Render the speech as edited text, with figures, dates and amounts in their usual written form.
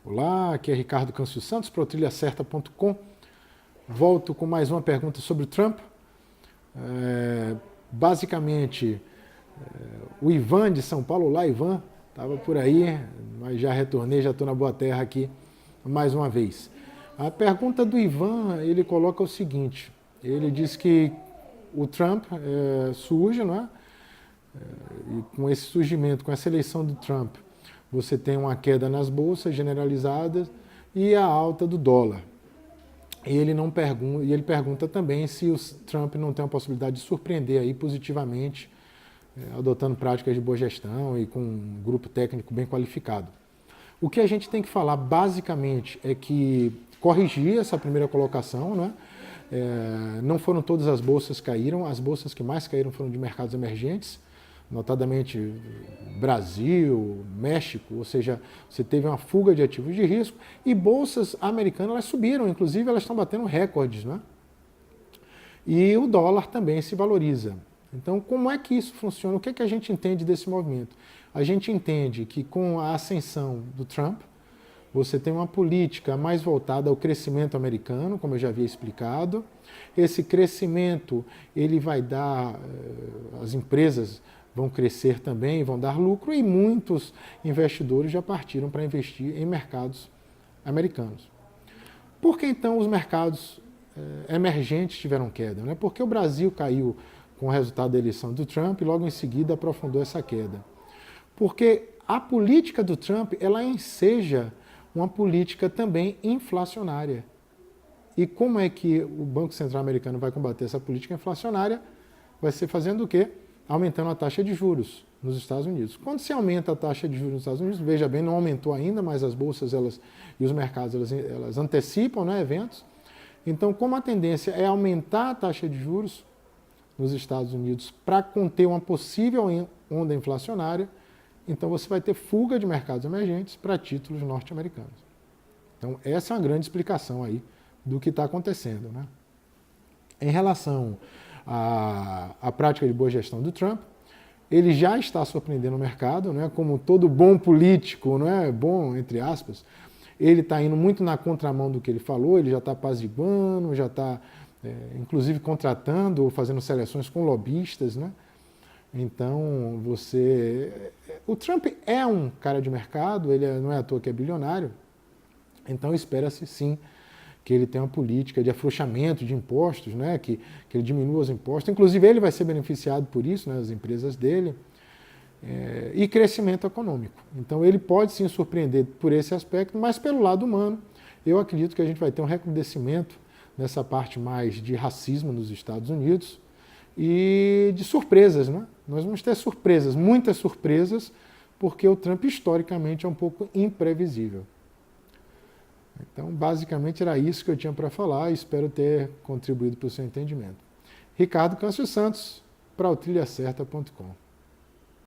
Olá, aqui é Ricardo Câncio Santos, para o trilhacerta.com. Volto com mais uma pergunta sobre o Trump. Basicamente, o Ivan de São Paulo, olá Ivan, estava por aí, mas já retornei, já estou na boa terra aqui mais uma vez. A pergunta do Ivan, ele coloca o seguinte, ele diz que o Trump surge, não é? E com esse surgimento, com essa eleição do Trump, você tem uma queda nas bolsas generalizadas e a alta do dólar. E ele pergunta também se o Trump não tem a possibilidade de surpreender aí positivamente, adotando práticas de boa gestão e com um grupo técnico bem qualificado. O que a gente tem que falar basicamente é que corrigir essa primeira colocação, né? Não foram todas as bolsas que caíram, as bolsas que mais caíram foram de mercados emergentes, notadamente Brasil, México, ou seja, você teve uma fuga de ativos de risco, e bolsas americanas elas subiram, inclusive elas estão batendo recordes, né? E o dólar também se valoriza. Então, como é que isso funciona? O que é que a gente entende desse movimento? A gente entende que com a ascensão do Trump, você tem uma política mais voltada ao crescimento americano, como eu já havia explicado. Esse crescimento ele vai dar, as empresas vão crescer também, vão dar lucro, e muitos investidores já partiram para investir em mercados americanos. Por que então os mercados emergentes tiveram queda? Né? Porque o Brasil caiu com o resultado da eleição do Trump e logo em seguida aprofundou essa queda. Porque a política do Trump, ela enseja uma política também inflacionária. E como é que o Banco Central americano vai combater essa política inflacionária? Vai ser fazendo o quê? Aumentando a taxa de juros nos Estados Unidos. Quando se aumenta a taxa de juros nos Estados Unidos, veja bem, não aumentou ainda, mas as bolsas e os mercados elas antecipam, né, eventos. Então, como a tendência é aumentar a taxa de juros nos Estados Unidos para conter uma possível onda inflacionária, então você vai ter fuga de mercados emergentes para títulos norte-americanos. Então, essa é uma grande explicação aí do que está acontecendo, né? Em relação à prática de boa gestão do Trump, ele já está surpreendendo o mercado, né? Como todo bom político, não é bom, entre aspas, ele está indo muito na contramão do que ele falou, ele já está apaziguando, já está, inclusive, contratando ou fazendo seleções com lobistas, né? Então, o Trump é um cara de mercado, ele não é à toa que é bilionário, então espera-se sim que ele tenha uma política de afrouxamento de impostos, né? que ele diminua os impostos, inclusive ele vai ser beneficiado por isso, né? As empresas dele, e crescimento econômico. Então ele pode sim surpreender por esse aspecto, mas pelo lado humano, eu acredito que a gente vai ter um recrudescimento nessa parte mais de racismo nos Estados Unidos e de surpresas, né? Nós vamos ter surpresas, muitas surpresas, porque o Trump historicamente é um pouco imprevisível. Então, basicamente, era isso que eu tinha para falar e espero ter contribuído para o seu entendimento. Ricardo Câncio Santos, para o trilhacerta.com.